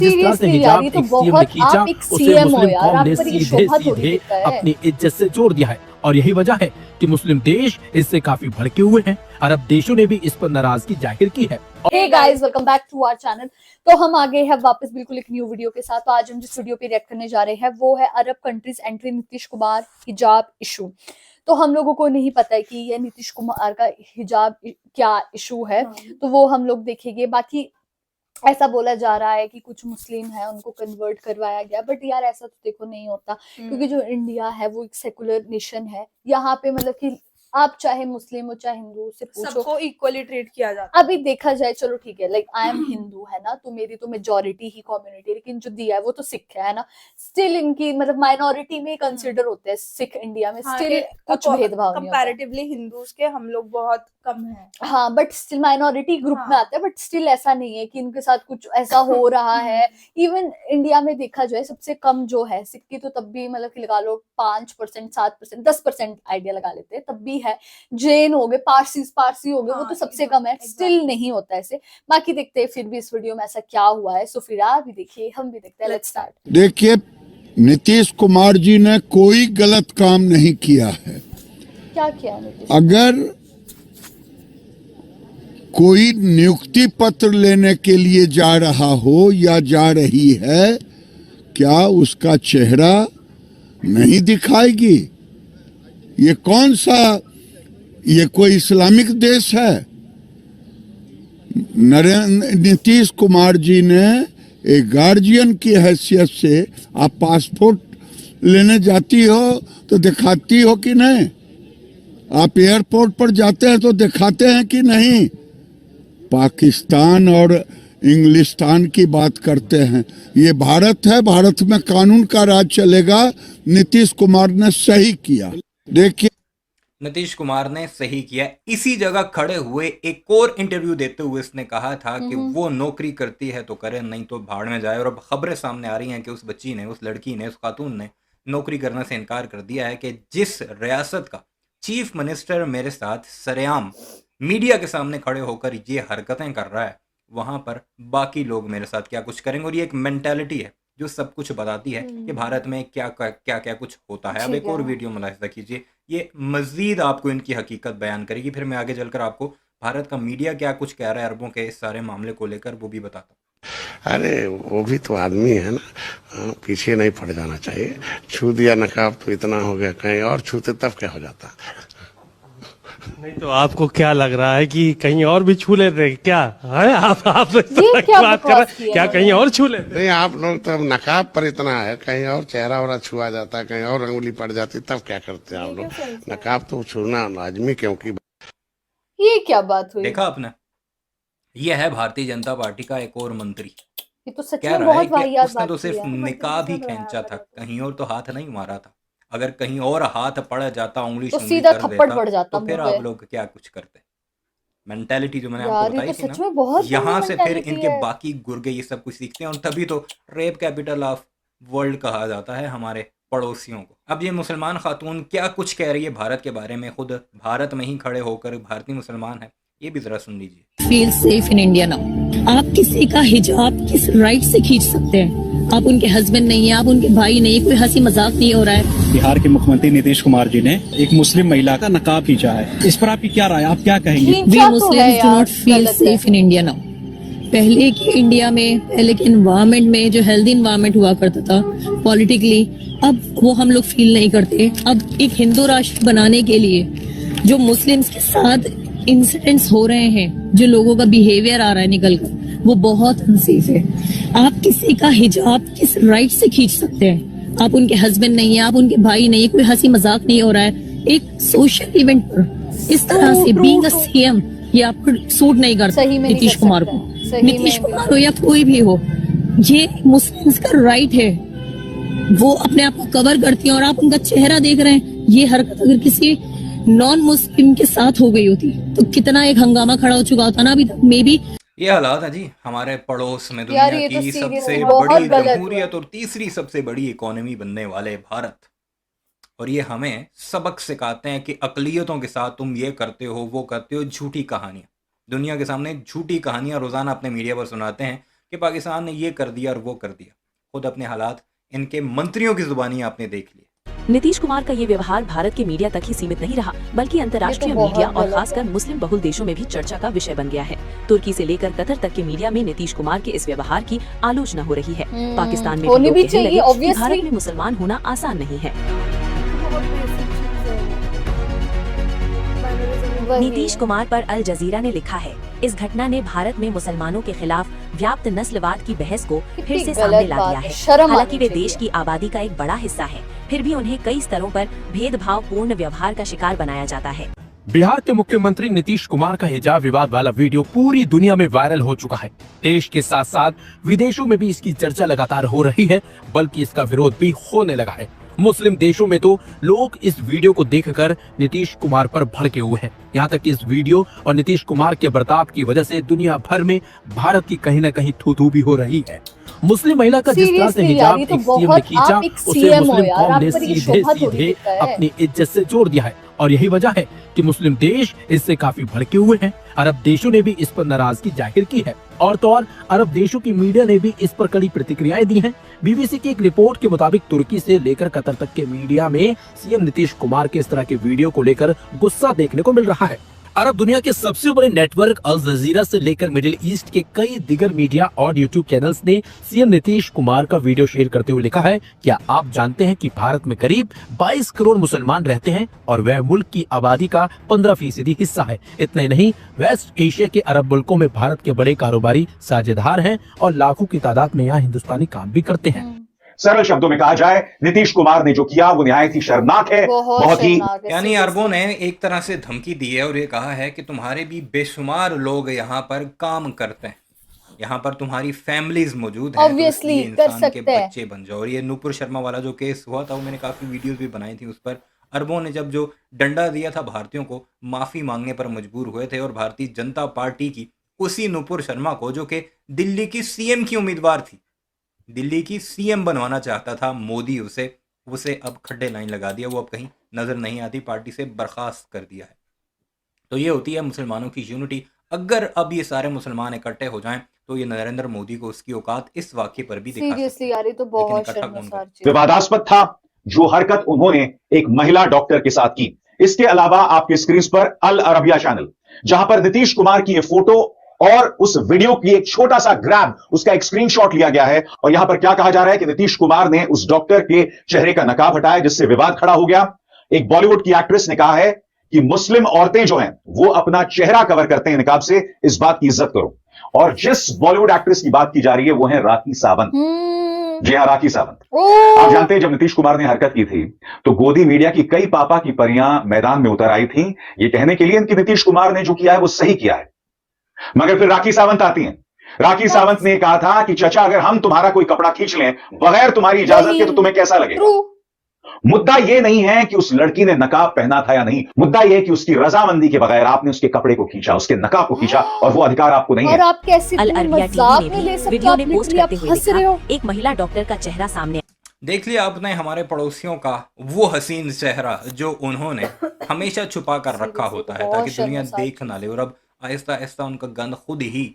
जिस तरह से सीरियसली यार, हिजाब ये तो एक सीएम ने बहुत, खींचा आप एक उसे सीएम हो मुस्लिम यार, कौम आप ने पर ये सीधे शोभा थोड़ी सीधे दिखता है। अपनी इज्जत से जोड़ दिया है और यही वजह है कि मुस्लिम देश इससे काफी भड़के हुए हैं। अरब देशों ने भी इस पर नाराजगी जाहिर की है। Hey guys, welcome back to our channel. तो हम आ गए हैं वापस बिल्कुल एक न्यू वीडियो के साथ। तो आज हम जिस वीडियो पे रिएक्ट करने जा रहे हैं वो है अरब कंट्रीज एंट्री नीतीश कुमार हिजाब इशू। तो हम लोगों को नहीं पता है कि ये नीतीश कुमार का हिजाब क्या इशू है, तो वो हम लोग देखेंगे। बाकी ऐसा बोला जा रहा है कि कुछ मुस्लिम है उनको कन्वर्ट करवाया गया, बट यार ऐसा तो देखो नहीं होता, क्योंकि जो इंडिया है वो एक सेकुलर नेशन है। यहाँ पे मतलब कि आप चाहे मुस्लिम हो चाहे हिंदू से पूछो, सबको इक्वली ट्रीट किया जाता है। अभी देखा जाए, चलो ठीक है, लाइक आई एम हिंदू है ना, तो मेरी तो मेजोरिटी ही कम्युनिटी, लेकिन जो दिया है वो तो सिख है ना, स्टिल इनकी मतलब माइनॉरिटी में कंसिडर होते हैं सिख इंडिया में, स्टिल कुछ भेदभाव नहीं होता। कंपैरेटिवली हिंदूज के हम लोग बहुत कम हैं। हाँ, बट स्टिल माइनॉरिटी ग्रुप में आते हैं, बट स्टिल ऐसा नहीं है कि इनके साथ कुछ ऐसा हो रहा है। इवन इंडिया में देखा जाए सबसे कम जो है सिख की, तो तब भी मतलब कि लगा लो 5%, 7%, 10% आइडिया लगा लेते हैं, तब भी है। जैन हो गए, पारसी हो गए, वो तो सबसे कम है, स्टिल नहीं होता ऐसे। बाकी देखते हैं फिर भी इस वीडियो में ऐसा क्या हुआ है। सो फिर आप भी देखिए, हम भी देखते हैं। Let's start. देखिए, नीतीश कुमार जी ने कोई गलत काम नहीं किया है। क्या किया नीतीश? अगर कोई नियुक्ति पत्र लेने के लिए जा रहा हो या जा रही है, क्या उसका चेहरा नहीं दिखाएगी? ये कौन सा, ये कोई इस्लामिक देश है? नीतीश कुमार जी ने एक गार्जियन की हैसियत से, आप पासपोर्ट लेने जाती हो तो दिखाती हो कि नहीं? आप एयरपोर्ट पर जाते हैं तो दिखाते हैं कि नहीं? पाकिस्तान और इंग्लिस्तान की बात करते हैं। ये भारत है, भारत में कानून का राज चलेगा। नीतीश कुमार ने सही किया। देखिए, नीतीश कुमार ने सही किया। इसी जगह खड़े हुए एक और इंटरव्यू देते हुए इसने कहा था कि वो नौकरी करती है तो करे, नहीं तो भाड़ में जाए। और अब खबरें सामने आ रही हैं कि उस बच्ची ने, उस लड़की ने, उस खातून ने नौकरी करने से इनकार कर दिया है कि जिस रियासत का चीफ मिनिस्टर मेरे साथ सरेआम मीडिया के सामने खड़े होकर ये हरकतें कर रहा है, वहां पर बाकी लोग मेरे साथ क्या कुछ करेंगे। और ये एक मेंटालिटी है जो सब कुछ बताती है कि भारत में क्या क्या क्या कुछ होता है। अब एक और वीडियो मुलाहिजा कीजिए, ये मजीद आपको इनकी हकीकत बयान करेगी। फिर मैं आगे चलकर आपको भारत का मीडिया क्या कुछ कह रहा है अरबों के इस सारे मामले को लेकर वो भी बताता हूँ। अरे वो भी तो आदमी है ना, पीछे नहीं पड़ जाना चाहिए। छू दिया नकाब तो इतना हो गया, कहीं और छूते तब क्या हो जाता। नहीं तो आपको क्या लग रहा है कि कहीं और भी छू लेते क्या है? आप ये क्या बात कर बकवास रहे किया क्या है? कहीं और छू लेते? नहीं, आप लोग तो नकाब पर इतना है, कहीं और चेहरा वरा छुआ जाता, कहीं और अंगुली पड़ जाती, तब क्या करते आप लोग? नकाब तो छूना लाजमी, क्योंकि ये क्या बात हुई? देखा आपने, ये है भारतीय जनता पार्टी का एक और मंत्री, ये तो सच कह में रहा है बहुत कि वाहियात उसने तो बात सिर्फ की है। निकाब ही खींचा था, कहीं और तो हाथ नहीं मारा था। अगर कहीं और हाथ पड़ जाता, उंगली तो शुंगली सीधा कर थप्पड़ देता, पड़ जाता तो फिर मुंह पे। आप लोग क्या कुछ करते। मेंटालिटी जो मैंने यार, आपको ये बताई तो थी सच ना, में बहुत यहाँ गंदी से फिर मेंटालिटी इनके है। बाकी गुर्गे ये सब कुछ सीखते हैं। और तभी तो रेप कैपिटल ऑफ वर्ल्ड कहा जाता है हमारे पड़ोसियों को। अब ये मुसलमान खातून क्या कुछ कह रही है भारत के बारे में, खुद भारत में ही खड़े होकर, भारतीय मुसलमान है, ये भी जरा सुन लीजिए। Feel safe in India now. आप किसी का हिजाब किस राइट से खींच सकते हैं? आप उनके हस्बैंड नहीं है, आप उनके भाई नहीं है, कोई हंसी मजाक नहीं हो रहा है। बिहार के मुख्यमंत्री नीतीश कुमार जी ने एक मुस्लिम महिला का नकाब खींचा है, इस पर आपकी क्या राय, आप क्या कहेंगे? We Muslims do not feel safe in India now. पहले के इंडिया में, पहले के इन्वायरमेंट में जो हेल्दी इन्वायरमेंट हुआ करता था पॉलिटिकली, अब वो हम लोग फील नहीं करते। अब एक हिंदू राष्ट्र बनाने के लिए जो मुस्लिम्स के साथ इंसिडेंट्स हो रहे हैं, जो लोगों का बिहेवियर आ रहा है निकल कर, वो बहुत अनसेफ है। आप किसी का हिजाब किस राइट से खींच सकते हैं? आप उनके हस्बैंड नहीं है, आप उनके भाई नहीं है, कोई हंसी मजाक नहीं हो रहा है। एक सोशल इवेंट पर इस तरह से बीइंग अ सीएम, ये आपको सूट नहीं करता नीतीश कुमार को। नीतीश कुमार हो या कोई भी हो, ये मुस्लिम्स का राइट है, वो अपने आप को कवर करती है। और आप उनका चेहरा देख रहे हैं, ये हरकत अगर किसी नॉन मुस्लिम के साथ हो गई होती तो कितना एक हंगामा खड़ा हो चुका होता ना अभी तक। मे बी ये हालात है जी हमारे पड़ोस में, यार, दुनिया ये तो की सबसे seriously बहुत बड़ी गलत है। जमहूरियत और तीसरी सबसे बड़ी इकोनॉमी बनने वाले भारत। और ये हमें सबक सिखाते हैं कि अकलियतों के साथ तुम ये करते हो, वो करते हो, झूठी कहानियां दुनिया के सामने, झूठी कहानियां रोजाना अपने मीडिया पर सुनाते हैं कि पाकिस्तान ने ये कर दिया और वो कर दिया। खुद अपने हालात इनके मंत्रियों की जुबानी आपने देख लिए। नीतीश कुमार का ये व्यवहार भारत के मीडिया तक ही सीमित नहीं रहा, बल्कि अंतर्राष्ट्रीय बहुत मीडिया और गलत खासकर मुस्लिम बहुल देशों में भी चर्चा का विषय बन गया है। तुर्की से लेकर कतर तक के मीडिया में नीतीश कुमार के इस व्यवहार की आलोचना हो रही है। पाकिस्तान में होनी लोग भी कहने चाहिए, लगे कि obviously। भारत में मुसलमान होना आसान नहीं है। बहुत basic चीज़ है वो। वही नीतीश है। कुमार पर अल जजीरा ने लिखा है, इस घटना ने भारत में मुसलमानों के खिलाफ व्याप्त नस्लवाद की बहस को फिर कितनी से गलत सामने ला बात दिया है, है। शर्म हालांकि आनी वे देश चाहिए। की आबादी का एक बड़ा हिस्सा है, फिर भी उन्हें कई स्तरों पर भेदभाव पूर्ण व्यवहार का शिकार बनाया जाता है। बिहार के मुख्यमंत्री नीतीश कुमार का हिजाब विवाद वाला वीडियो पूरी दुनिया में वायरल हो चुका है। देश के साथ साथ विदेशों में भी इसकी चर्चा लगातार हो रही है, बल्कि इसका विरोध भी होने लगा है। मुस्लिम देशों में तो लोग इस वीडियो को देखकर नीतीश कुमार पर भड़के हुए हैं। यहाँ तक कि इस वीडियो और नीतीश कुमार के बर्ताव की वजह से दुनिया भर में भारत की कहीं न कहीं थू-थू भी हो रही है। मुस्लिम महिला का जिस तरह से Seriously हिजाब यार, ये तो एक सीएम ने बहुत- खींचा, आप एक उसे CM हो मुस्लिम यार, कौम आप ने पर ये सीधे शोभा थोड़ी सीधे दिखता है। अपनी इज्जत से जोड़ दिया है। और यही वजह है कि मुस्लिम देश इससे काफी भड़के हुए हैं। अरब देशों ने भी इस पर नाराजगी जाहिर की है और तो और अरब देशों की मीडिया ने भी इस पर कड़ी प्रतिक्रियाएं दी हैं। बीबीसी की एक रिपोर्ट के मुताबिक तुर्की से लेकर कतर तक के मीडिया में सीएम नीतीश कुमार के इस तरह के वीडियो को लेकर गुस्सा देखने को मिल रहा है। अरब दुनिया के सबसे बड़े नेटवर्क अल जजीरा से लेकर मिडिल ईस्ट के कई दिगर मीडिया और यूट्यूब चैनल्स ने सीएम नीतीश कुमार का वीडियो शेयर करते हुए लिखा है, क्या आप जानते हैं कि भारत में करीब 22 करोड़ मुसलमान रहते हैं और वह मुल्क की आबादी का 15% हिस्सा है। इतना ही नहीं, वेस्ट एशिया के अरब मुल्कों में भारत के बड़े कारोबारी साझेदार हैं और लाखों की तादाद में यहाँ हिंदुस्तानी काम भी करते हैं। सरल शब्दों में कहा जाए, नीतीश कुमार ने जो किया वो निहायत ही शर्मनाक है, बहुत ही शर्मनाक है, यानी seriously। अरबों ने एक तरह से धमकी दी है और ये कहा है कि तुम्हारे भी बेशुमार लोग यहाँ पर काम करते हैं, यहाँ पर तुम्हारी फैमिलीज मौजूद हैं, तो Obviously, इसलिए कर इंसान के सकते हैं। बच्चे बन जाओ। और ये नूपुर शर्मा वाला जो केस हुआ था, वो मैंने काफी वीडियोस भी बनाई थी उस पर। अरबों ने जब जो डंडा दिया था भारतीयों को, माफी मांगने पर मजबूर हुए थे और भारतीय जनता पार्टी की उसी नूपुर शर्मा को, जो कि दिल्ली की सीएम की उम्मीदवार थी, दिल्ली की सीएम बनवाना चाहता था मोदी, उसे अब खड्डे लाइन लगा दिया। वो अब कहीं नजर नहीं आती, पार्टी से बर्खास्त कर दिया है। तो ये होती है मुसलमानों की यूनिटी। अगर अब ये सारे मुसलमान इकट्ठे हो जाएं तो ये नरेंद्र मोदी को उसकी औकात इस वाक्य पर भी दिखा सकते सीरियसली हैं। यार, ये तो लेकिन बहुत इकट्ठा कौन शर्मसार करे? चीज। विवादास्पद था जो हरकत उन्होंने एक महिला डॉक्टर के साथ की। इसके अलावा आपके स्क्रीन पर अल अरबिया चैनल, जहां पर नीतीश कुमार की ये फोटो और उस वीडियो की एक छोटा सा ग्रैब, उसका एक स्क्रीनशॉट लिया गया है और यहां पर क्या कहा जा रहा है कि नीतीश कुमार ने उस डॉक्टर के चेहरे का नकाब हटाया, जिससे विवाद खड़ा हो गया। एक बॉलीवुड की एक्ट्रेस ने कहा है कि मुस्लिम औरतें जो हैं वो अपना चेहरा कवर करते हैं निकाब से, इस बात की इज्जत करो। और जिस बॉलीवुड एक्ट्रेस की बात की जा रही है वो है राखी सावंत। जी हाँ, राखी सावंत। आप जानते हैं, जब नीतीश कुमार ने हरकत की थी तो गोदी मीडिया की कई पापा की परियां मैदान में उतर आई थी, ये कहने के लिए कि नीतीश कुमार ने जो किया है वो सही किया है। मगर फिर राखी सावंत आती हैं। राखी सावंत ने कहा था कि चचा, अगर हम तुम्हारा कोई कपड़ा खींच लें बगैर तुम्हारी इजाजत के तो तुम्हें कैसा लगेगा? मुद्दा यह नहीं है कि उस लड़की ने नकाब पहना था या नहीं, मुद्दा यह है कि उसकी रजामंदी के बगैर आपने उसके कपड़े को खींचा, उसके नकाब को खींचा, और वो अधिकार आपको नहीं और है। आप कैसे अल इतने अरबिया मजाक टीवी में ने ले भी सकते हो? वीडियो आप में पोस्ट लिटरली आप करते हुए हंस रहे हो। लिखा, एक महिला डॉक्टर का चेहरा सामने। देख लिया आपने हमारे पड़ोसियों का वो हसीन चेहरा जो उन्होंने हमेशा छुपा कर रखा होता है, ताकि दुनिया देख ना ले। और अब आहिस्ता आहिस्ता उनका गंद खुद ही,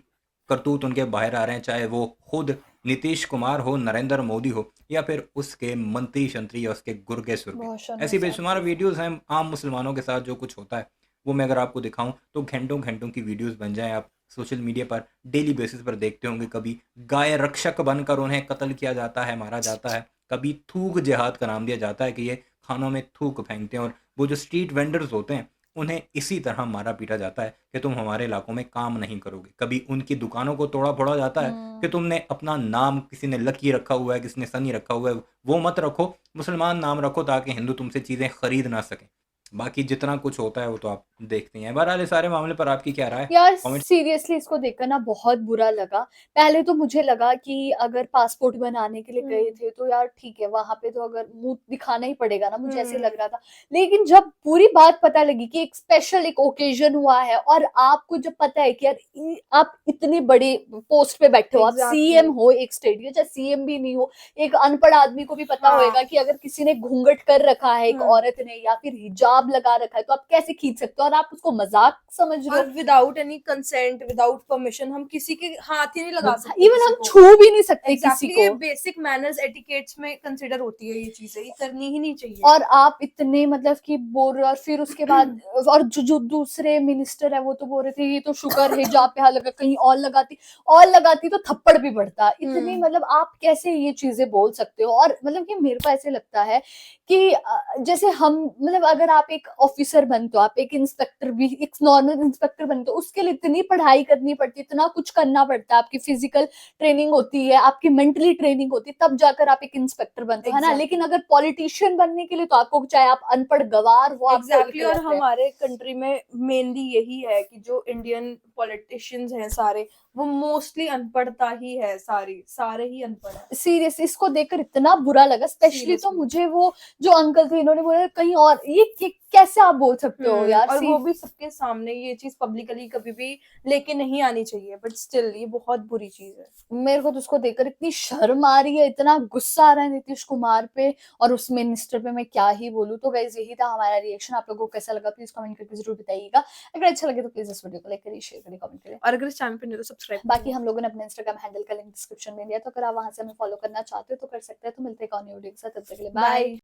करतूत उनके बाहर आ रहे हैं, चाहे वो खुद नीतीश कुमार हो, नरेंद्र मोदी हो, या फिर उसके मंत्री शंत्री या उसके गुर्गे सुर्गे। ऐसी बेशुमार वीडियोस हैं आम मुसलमानों के साथ जो कुछ होता है, वो मैं अगर आपको दिखाऊं तो घंटों घंटों की वीडियोस बन जाएं। आप सोशल मीडिया पर डेली बेसिस पर देखते होंगे, कभी गाय रक्षक बनकर उन्हें कत्ल किया जाता है, मारा जाता है, कभी थूक जिहाद का नाम दिया जाता है कि ये खानों में थूक फेंकते हैं, और वो जो स्ट्रीट वेंडर्स होते हैं उन्हें इसी तरह मारा पीटा जाता है कि तुम हमारे इलाकों में काम नहीं करोगे। कभी उनकी दुकानों को तोड़ा फोड़ा जाता है कि तुमने अपना नाम, किसी ने लकी रखा हुआ है, किसी ने सनी रखा हुआ है, वो मत रखो, मुसलमान नाम रखो, ताकि हिंदू तुमसे चीज़ें खरीद ना सकें। बाकी जितना कुछ होता है वो तो आप देखते हैं। बहरहाल इस सारे मामले पर आपकी क्या राय है? यार कमेंट सीरियसली इसको देखकर ना बहुत बुरा लगा। पहले तो मुझे लगा कि अगर पासपोर्ट बनाने के लिए गए थे तो यार ठीक है, वहां पे तो अगर मुंह दिखाना ही पड़ेगा ना, मुझे ऐसे लग रहा था। लेकिन जब पूरी बात पता लगी कि एक स्पेशल एक ओकेजन हुआ है, और आपको जब पता है कि यार आप इतनी बड़ी पोस्ट पे बैठे हो, आप सीएम हो एक स्टेट के, चाहे सीएम भी नहीं हो, एक अनपढ़ आदमी को भी पता होएगा कि अगर किसी ने घूंघट कर रखा है एक औरत ने, या फिर हिजाब हिजाब लगा रखा है तो आप कैसे खींच सकते हो, और आप उसको मजाक समझ रहे और हो। Without any consent, without permission हम किसी के हाथ ही नहीं लगा सकते, इवन हम छू भी नहीं सकते किसी ये को। बेसिक मैनर्स एटिकेट्स में कंसिडर होती है ये चीजें, ये करनी ही नहीं चाहिए। और आप इतने मतलब कि बोल रहे हो, और फिर उसके बाद और जो दूसरे मिनिस्टर है वो तो बोल रहे थे ये तो शुक्र है हिजाब पे हाथ लगा, कहीं और लगाती तो थप्पड़ भी पड़ता। इतनी मतलब आप कैसे ये चीजें बोल सकते हो। और मतलब कि मेरे को ऐसे लगता है कि जैसे हम मतलब अगर आप एक ऑफिसर बनते हो, आप एक इंस्पेक्टर भी, एक नॉर्मल इंस्पेक्टर बनते हो, उसके लिए इतनी पढ़ाई करनी पड़ती है, इतना कुछ करना पड़ता है, आपकी फिजिकल ट्रेनिंग होती है, आपकी मेंटली ट्रेनिंग होती है, तब जाकर आप एक इंस्पेक्टर बनते हो, है ना। लेकिन अगर पॉलिटिशियन बनने के लिए तो आपको चाहे आप अनपढ़ गवार हो, एग्जैक्टली। और हमारे कंट्री में मेनली यही है कि जो इंडियन पॉलिटिशियंस हैं सारे, वो मोस्टली अनपढ़ता ही है, सारे ही अनपढ़ है। सीरियसली इसको देखकर इतना बुरा लगा। स्पेशली तो मुझे वो जो अंकल थे, इन्होंने बोला कहीं और, ये कैसे आप बोल सकते हो यार। और वो भी सबके सामने, ये चीज पब्लिकली कभी भी लेके नहीं आनी चाहिए, बट स्टिल ये बहुत बुरी चीज है। मेरे को तो उसको देखकर इतनी शर्म आ रही है, इतना गुस्सा आ रहा है नीतीश कुमार पे और उस मिनिस्टर पे, मैं क्या ही बोलूं। तो गाइस यही था हमारा रिएक्शन। आप लोगों को कैसा लगा प्लीज कमेंट करके जरूर बताइएगा। अगर अच्छा लगे तो प्लीज इस वीडियो को लाइक करिए, शेयर करिए, कमेंट करिए, और अगर इस चैनल पे नहीं तो सब्सक्राइब। बाकी हम लोगों ने अपने इंस्टाग्राम हैंडल का लिंक डिस्क्रिप्शन में दिया, तो अगर आप वहां से हमें फॉलो करना चाहते हो तो कर सकते हैं। तो मिलते हैं एक और न्यू वीडियो के साथ, तब तक के लिए बाय।